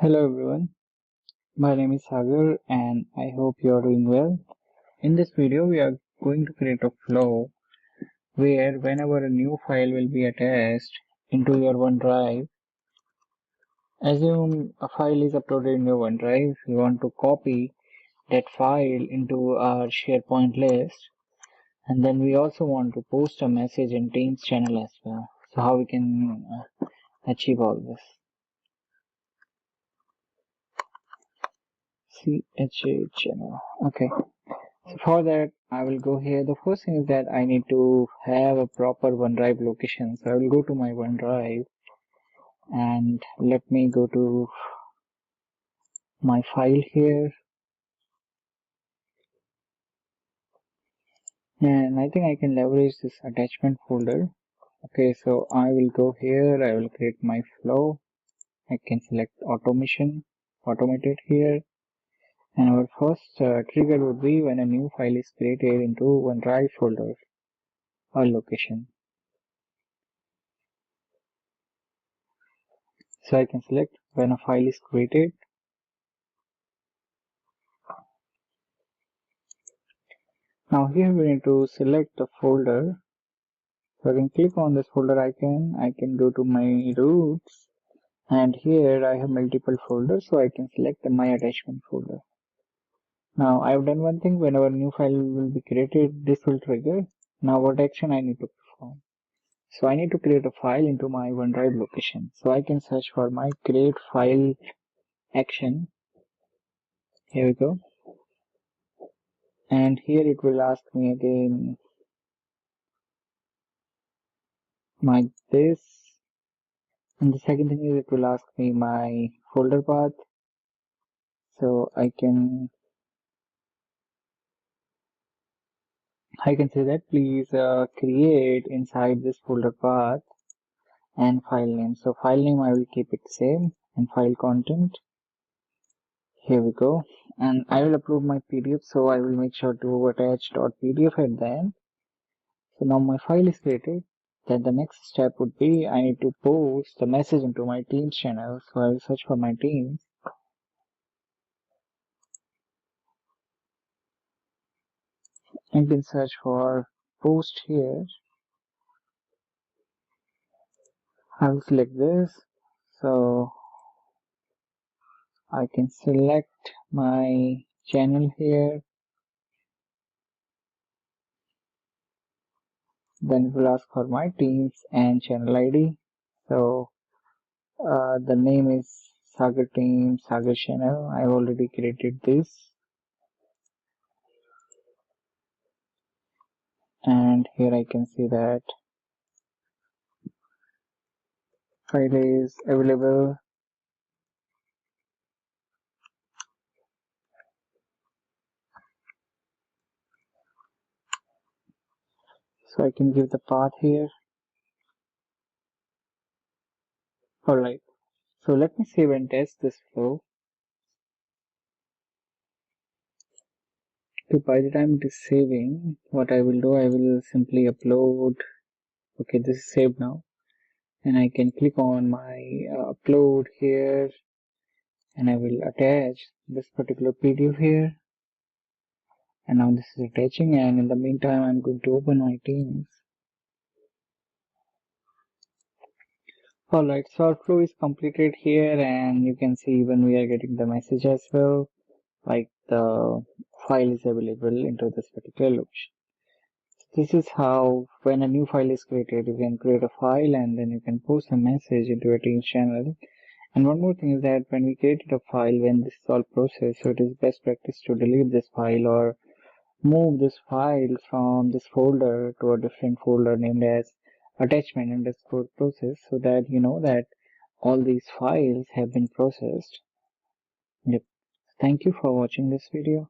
Hello everyone, my name is Sagar and I hope you are doing well. In this video we are going to create a flow where whenever a new file will be attached into your OneDrive, assume a file is uploaded in your OneDrive, you want to copy that file into our SharePoint list, and then we also want to post a message in Teams channel as well. So how we can achieve all this? CHA channel. Okay. So for that, I will go here. The first thing is that I need to have a proper OneDrive location. So I will go to my OneDrive and let me go to my file here. And I think I can leverage this attachment folder. Okay, so I will go here. I will create my flow. I can select automation, automated here. And our first trigger would be when a new file is created into OneDrive folder or location. So I can select when a file is created. Now here we need to select the folder. So I can click on this folder icon. I can go to my roots, and here I have multiple folders, so I can select my attachment folder. Now I have done one thing. Whenever a new file will be created, this will trigger. Now what action I need to perform? So I need to create a file into my OneDrive location. So I can search for my create file action. Here we go. And here it will ask me again my this, and the second thing is it will ask me my folder path. So I can say that please create inside this folder path and file name. So file name I will keep it same, and file content, here we go. And I will upload my PDF, so I will make sure to attach .pdf at the end. So now my file is created. Then the next step would be I need to post the message into my Teams channel. So I will search for my Teams. I can search for post here. I will select this. So I can select my channel here. Then it will ask for my Teams and channel ID. So the name is Sagar Team, Sagar Channel. I already created this. And here I can see that file is available. So I can give the path here. Alright. So let me save and test this flow. Okay, by the time it is saving, what I will do, I will simply upload. Okay, this is saved now. And I can click on my upload here, and I will attach this particular PDF here. And now this is attaching, and in the meantime I'm going to open my Teams. Alright, so our flow is completed here, and you can see when we are getting the message as well, like the file is available into this particular location. This is how, when a new file is created, you can create a file and then you can post a message into a Teams channel. And one more thing is that when we created a file, when this is all processed, so it is best practice to delete this file or move this file from this folder to a different folder named as attachment underscore process, so that you know that all these files have been processed. Yep. Thank you for watching this video.